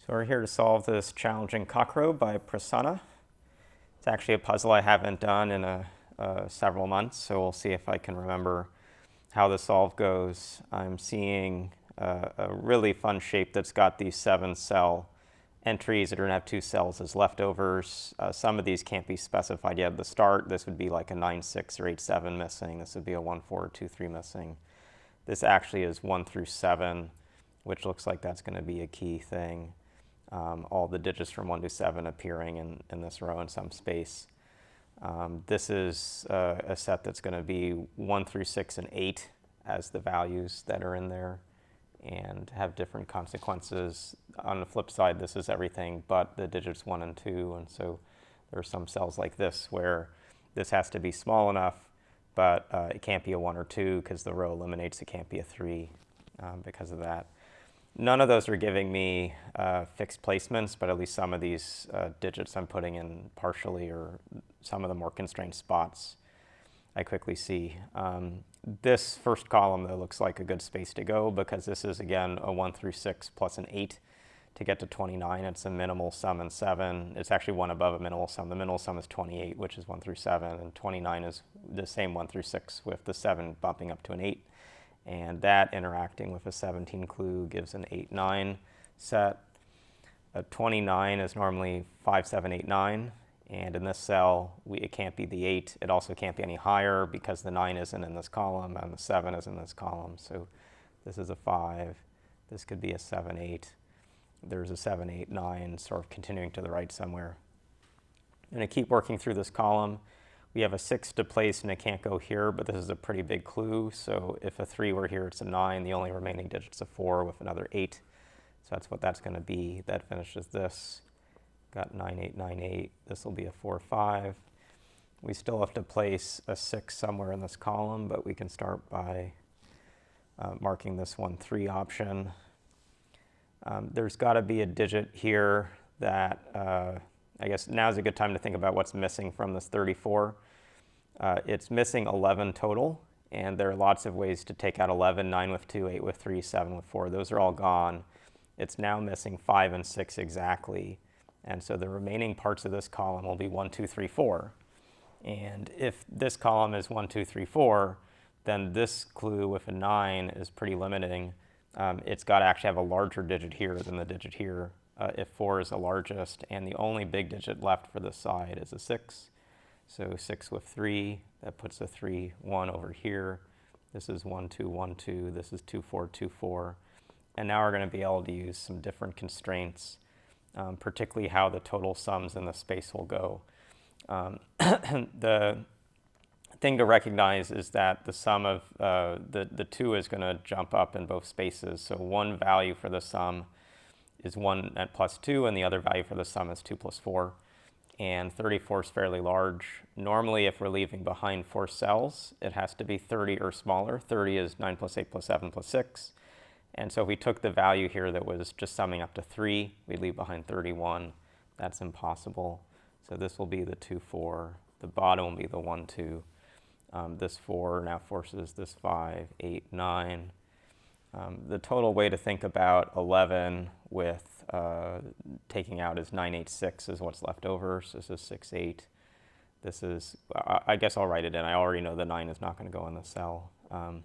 So we're here to solve this challenging Kakuro by Prasanna. It's actually a puzzle I haven't done in several months, so we'll see if I can remember how the solve goes. I'm seeing a really fun shape that's got these 7-cell entries that are going to have 2 cells as leftovers. Some of these can't be specified yet at the start. This would be like a 9-6 or 8-7 missing. This would be a 1-4 or 2-3 missing. This actually is 1 through 7, which looks like that's going to be a key thing. All the digits from 1 to 7 appearing in this row in some space. This is a set that's going to be 1 through 6 and 8 as the values that are in there and have different consequences. On the flip side, this is everything but the digits 1 and 2, and so there are some cells like this where this has to be small enough, but it can't be a 1 or 2 because the row eliminates. It can't be a 3 because of that. None of those are giving me fixed placements, but at least some of these digits I'm putting in partially, or some of the more constrained spots I quickly see. This first column, though, looks like a good space to go because this is, again, a 1 through 6 plus an 8 to get to 29. It's a minimal sum in 7. It's actually one above a minimal sum. The minimal sum is 28, which is 1 through 7, and 29 is the same 1 through 6 with the 7 bumping up to an 8. And that interacting with a 17 clue gives an 8-9 set. A 29 is normally 5, 7, 8, 9. And in this cell, it can't be the 8. It also can't be any higher because the 9 isn't in this column and the 7 is in this column. So this is a 5. This could be a 7, 8. There's a 7, 8, 9 sort of continuing to the right somewhere. I'm going to keep working through this column. We have a 6 to place and it can't go here, but this is a pretty big clue. So if a 3 were here, it's a 9. The only remaining digit's a 4 with another 8. So that's what that's going to be. That finishes this. Got 9, 8, 9, 8. This will be a 4, 5. We still have to place a 6 somewhere in this column, but we can start by marking this 1, 3 option. There's got to be a digit here that I guess now's a good time to think about what's missing from this 34. It's missing 11 total, and there are lots of ways to take out 11, 9 with 2, 8 with 3, 7 with 4. Those are all gone. It's now missing 5 and 6 exactly, and so the remaining parts of this column will be 1, 2, 3, 4. And if this column is 1, 2, 3, 4, then this clue with a 9 is pretty limiting. It's got to actually have a larger digit here than the digit here. If 4 is the largest, and the only big digit left for this side is a 6. So 6 with 3, that puts a 3, 1 over here. This is 1, 2, 1, 2. This is 2, 4, 2, 4. And now we're going to be able to use some different constraints, particularly how the total sums in the space will go. The thing to recognize is that the sum of the 2 is going to jump up in both spaces. So one value for the sum is 1 at plus 2, and the other value for the sum is 2 plus 4. And 34 is fairly large. Normally, if we're leaving behind 4 cells, it has to be 30 or smaller. 30 is 9 plus 8 plus 7 plus 6. And so if we took the value here that was just summing up to 3, we'd leave behind 31. That's impossible. So this will be the 2, 4. The bottom will be the 1, 2. This 4 now forces this 5, 8, 9. The total way to think about 11 with taking out is 9, 8, 6 is what's left over. So this is 6, 8. This is, I guess I'll write it in. I already know the 9 is not going to go in the cell. 9,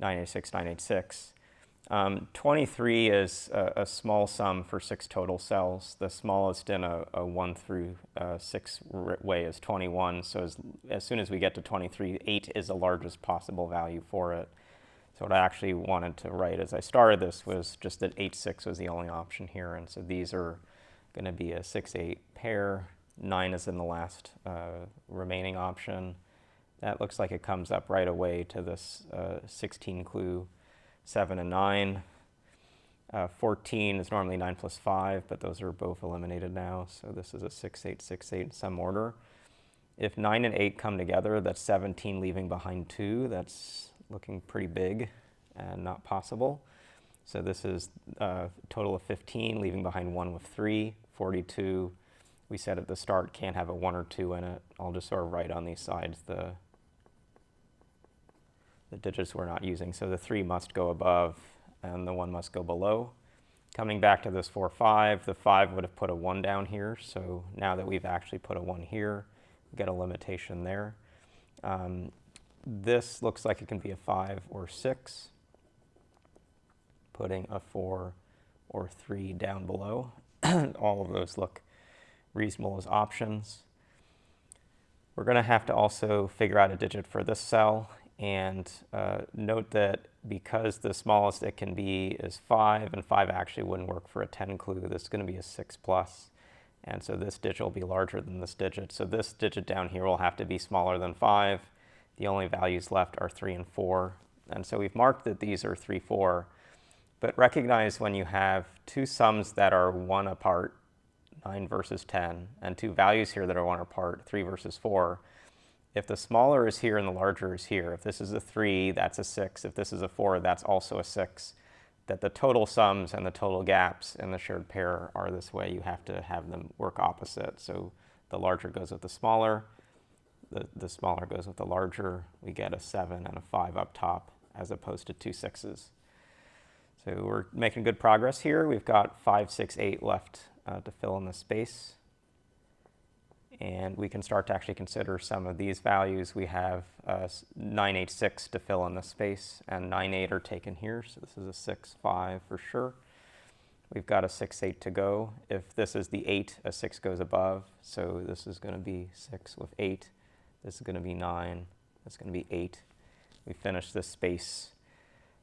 8, 6, 9, 8, 6. 23 is a small sum for 6 total cells. The smallest in a 1 through 6 way is 21. So as soon as we get to 23, 8 is the largest possible value for it. So what I actually wanted to write as I started this was just that 8, 6 was the only option here. And so these are going to be a 6, 8 pair. 9 is in the last remaining option. That looks like it comes up right away to this 16 clue, 7 and 9. 14 is normally 9 plus 5, but those are both eliminated now. So this is a 6, 8, 6, 8 in some order. If 9 and 8 come together, that's 17 leaving behind 2. That's looking pretty big and not possible. So this is a total of 15, leaving behind 1 with 3, 42. We said at the start can't have a 1 or 2 in it. I'll just sort of write on these sides the digits we're not using. So the 3 must go above and the 1 must go below. Coming back to this 4, 5, the 5 would have put a 1 down here. So now that we've actually put a 1 here, we get a limitation there. This looks like it can be a 5 or 6. Putting a 4 or 3 down below. All of those look reasonable as options. We're going to have to also figure out a digit for this cell, and note that because the smallest it can be is 5, and 5 actually wouldn't work for a 10 clue, this is going to be a 6 plus, and so this digit will be larger than this digit. So this digit down here will have to be smaller than 5. The only values left are 3 and 4, and so we've marked that these are 3, 4. But recognize when you have two sums that are 1 apart, 9 versus 10, and two values here that are 1 apart, 3 versus 4, if the smaller is here and the larger is here, if this is a 3, that's a 6. If this is a 4, that's also a 6. That the total sums and the total gaps in the shared pair are this way. You have to have them work opposite. So the larger goes with the smaller, the smaller goes with the larger. We get a 7 and a 5 up top as opposed to 2 6s. So we're making good progress here. We've got 5, 6, 8 left to fill in the space. And we can start to actually consider some of these values. We have 9, 8, 6 to fill in the space, and 9, 8 are taken here. So this is a 6, 5 for sure. We've got a 6, 8 to go. If this is the 8, a 6 goes above. So this is going to be 6 with 8. This is going to be 9. That's going to be 8. We finish this space.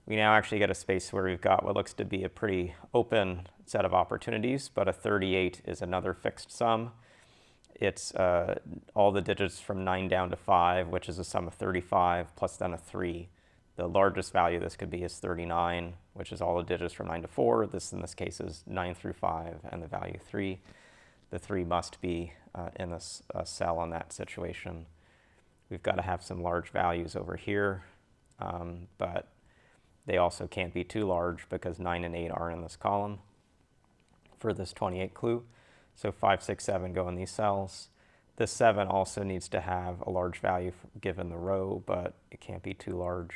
We now actually get a space where we've got what looks to be a pretty open set of opportunities, but a 38 is another fixed sum. It's all the digits from 9 down to 5, which is a sum of 35, plus then a 3. The largest value this could be is 39, which is all the digits from 9 to 4. This, in this case, is 9 through 5, and the value 3. The 3 must be in this cell in that situation. We've got to have some large values over here, but they also can't be too large because 9 and 8 are in this column for this 28 clue. So 5, 6, 7 go in these cells. This 7 also needs to have a large value given the row, but it can't be too large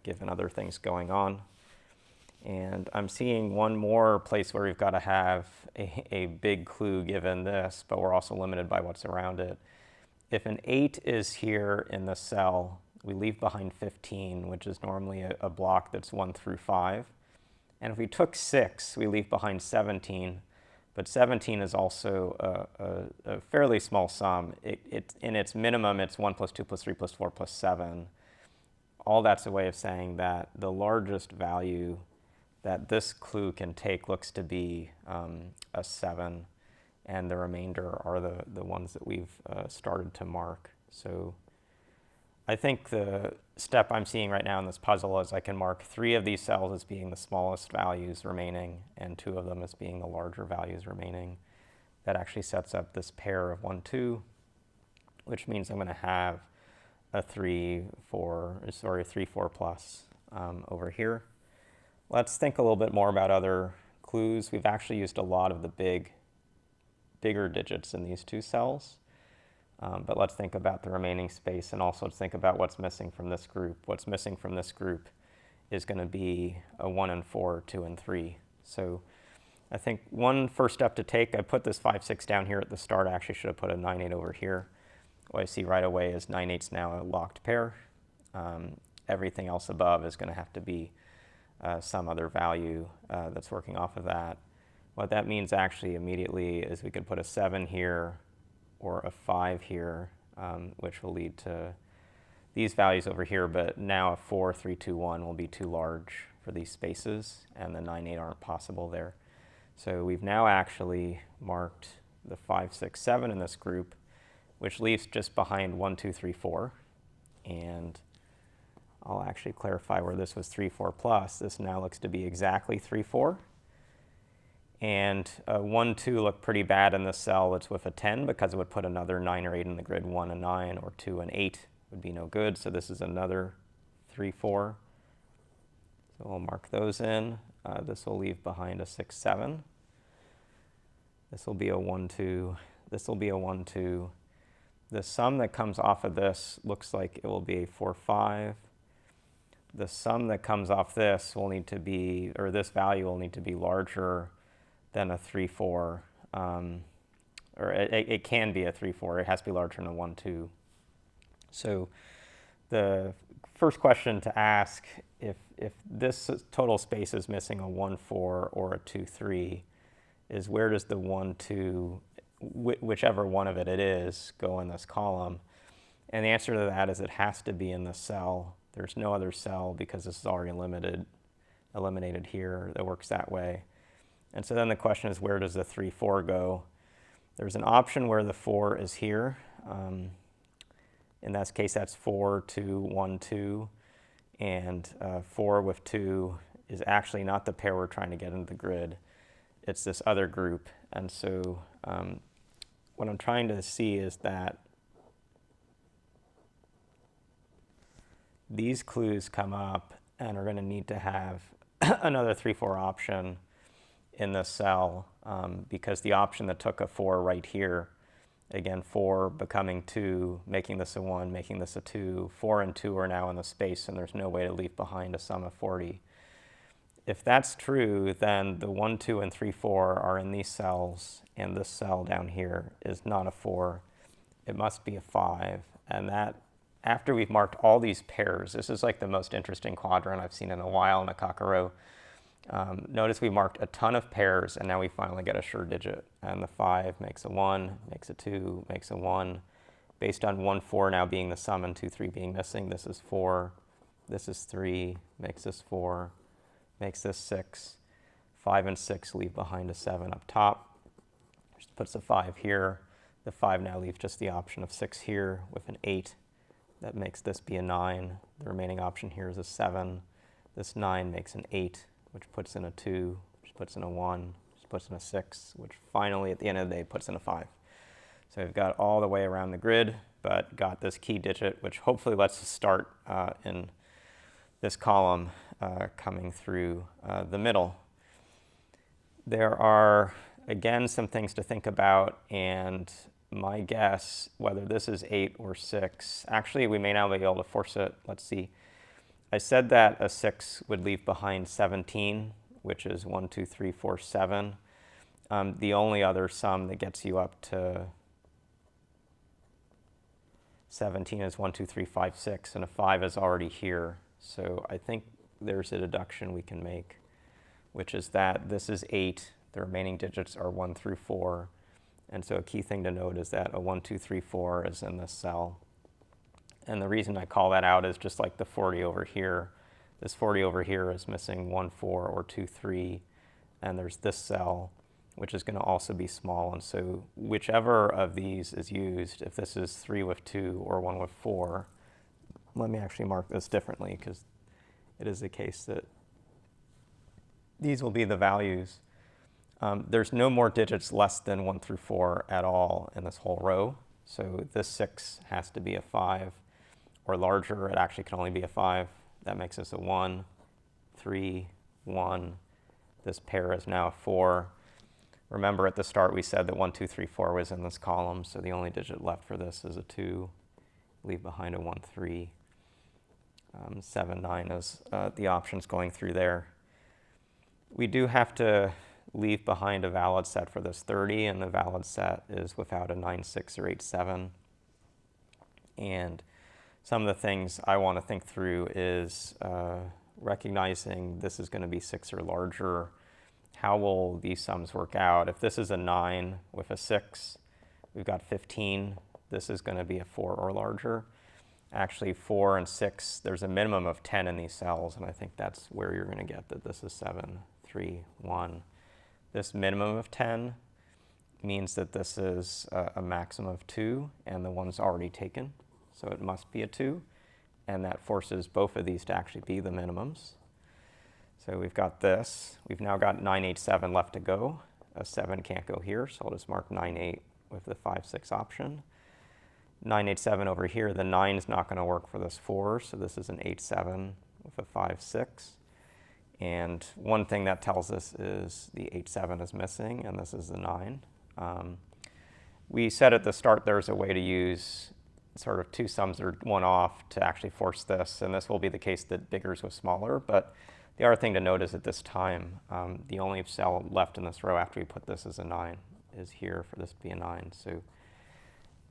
given other things going on. And I'm seeing one more place where we've got to have a big clue given this, but we're also limited by what's around it. If an 8 is here in the cell, we leave behind 15, which is normally a block that's 1 through 5. And if we took 6, we leave behind 17. But 17 is also a fairly small sum. In its minimum, it's 1 plus 2 plus 3 plus 4 plus 7. All that's a way of saying that the largest value that this clue can take looks to be a 7, and the remainder are the ones that we've started to mark. So I think the step I'm seeing right now in this puzzle is I can mark 3 of these cells as being the smallest values remaining and 2 of them as being the larger values remaining. That actually sets up this pair of 1, 2, which means I'm going to have a 3, 4 plus over here. Let's think a little bit more about other clues. We've actually used a lot of the bigger digits in these 2 cells. But let's think about the remaining space, and also let's think about what's missing from this group. What's missing from this group is going to be a 1 and 4, 2 and 3. So I think one first step to take, I put this 5, 6 down here at the start. I actually should have put a 9, 8 over here. What I see right away is 9, 8's now a locked pair. Everything else above is going to have to be some other value that's working off of that. What that means actually immediately is we could put a 7 here, or a 5 here, which will lead to these values over here, but now a 4, 3, 2, 1 will be too large for these spaces, and the 9, 8 aren't possible there. So we've now actually marked the 5, 6, 7 in this group, which leaves just behind 1, 2, 3, 4. And I'll actually clarify where this was 3, 4 plus. This now looks to be exactly 3, 4. And 1, 2 look pretty bad in this cell. It's with a 10 because it would put another 9 or 8 in the grid. 1 and 9, or 2 and 8 would be no good. So this is another 3, 4. So we'll mark those in. This will leave behind a 6, 7. This will be a 1, 2. This will be a 1, 2. The sum that comes off of this looks like it will be a 4, 5. the sum that comes off this will need to be, or this value will need to be larger than a 3, 4. Or it can be a 3, 4. It has to be larger than a 1, 2. So the first question to ask, if this total space is missing a 1, 4 or a 2, 3, is where does the 1, 2, whichever one of it is, go in this column? And the answer to that is it has to be in the cell. There's no other cell because this is already eliminated here that works that way. And so then the question is, where does the 3, 4 go? There's an option where the 4 is here. In that case, that's 4, 2, 1, 2. And 4 with 2 is actually not the pair we're trying to get into the grid. It's this other group. And so what I'm trying to see is that these clues come up and are going to need to have another 3, 4 option in this cell because the option that took a 4 right here, again, 4 becoming 2, making this a 1, making this a 2, 4 and 2 are now in the space and there's no way to leave behind a sum of 40. If that's true, then the 1, 2, and 3, 4 are in these cells, and this cell down here is not a 4. It must be a 5. And that, after we've marked all these pairs, this is like the most interesting quadrant I've seen in a while in a Kakuro. Notice we marked a ton of pairs, and now we finally get a sure digit. And the 5 makes a 1, makes a 2, makes a 1. Based on 1, 4 now being the sum and 2, 3 being missing, this is 4, this is 3, makes this 4, makes this 6. 5 and 6 leave behind a 7 up top. Just puts a 5 here. The 5 now leaves just the option of 6 here with an 8. That makes this be a 9. The remaining option here is a 7. This 9 makes an 8, which puts in a 2, which puts in a 1, which puts in a 6, which finally at the end of the day puts in a 5. So we've got all the way around the grid, but got this key digit, which hopefully lets us start in this column coming through the middle. There are, again, some things to think about, and my guess, whether this is 8 or 6, actually we may now be able to force it. Let's see. I said that a 6 would leave behind 17, which is 1, 2, 3, 4, 7. The only other sum that gets you up to 17 is 1, 2, 3, 5, 6, and a 5 is already here. So I think there's a deduction we can make, which is that this is 8. The remaining digits are 1 through 4. And so a key thing to note is that a 1, 2, 3, 4 is in this cell. And the reason I call that out is just like the 40 over here. This 40 over here is missing 1, 4, or 2, 3. And there's this cell, which is going to also be small. And so whichever of these is used, if this is 3 with 2 or 1 with 4, let me actually mark this differently because it is the case that these will be the values. There's no more digits less than 1 through 4 at all in this whole row. So this 6 has to be a 5 or larger. It actually can only be a 5. That makes us a 1, 3, 1. This pair is now a 4. Remember at the start we said that 1, 2, 3, 4 was in this column, so the only digit left for this is a 2. Leave behind a 1, 3. 7, 9 is the options going through there. We do have to leave behind a valid set for this 30, and the valid set is without a 9, 6, or 8, 7. And some of the things I want to think through is recognizing this is going to be 6 or larger. How will these sums work out? If this is a 9 with a 6, we've got 15. This is going to be a 4 or larger. Actually, 4 and 6, there's a minimum of 10 in these cells, and I think that's where you're going to get that this is 7, 3, 1. This minimum of 10 means that this is a maximum of 2, and the one's already taken, so it must be a 2, and that forces both of these to actually be the minimums. So we've got this. We've now got 9, 8, 7 left to go. A 7 can't go here, so I'll just mark 9, 8 with the 5, 6 option. 9, 8, 7 over here, the 9 is not going to work for this 4, so this is an 8, 7 with a 5, 6. And one thing that tells us is the 8, 7 is missing, and this is the 9. We said at the start there's a way to use sort of two sums or one off to actually force this, and this will be the case that biggers with smaller, but the other thing to note is at this time, the only cell left in this row after we put this as a 9 is here for this to be a 9. So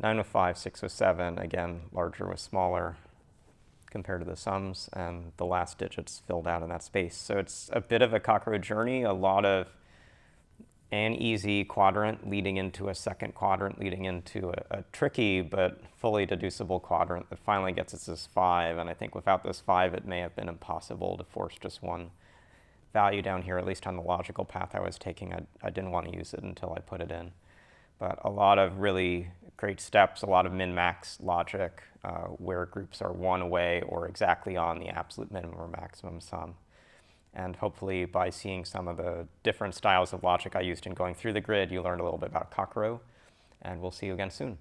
9 with 5, 6 with 7, again, larger with smaller compared to the sums, and the last digits filled out in that space. So it's a bit of a Kakuro journey, a lot of an easy quadrant leading into a second quadrant, leading into a tricky but fully deducible quadrant that finally gets us this 5. And I think without this 5, it may have been impossible to force just one value down here, at least on the logical path I was taking. I didn't want to use it until I put it in. But a lot of really great steps, a lot of min-max logic where groups are one away or exactly on the absolute minimum or maximum sum. And hopefully by seeing some of the different styles of logic I used in going through the grid, you learned a little bit about Kakuro. And we'll see you again soon.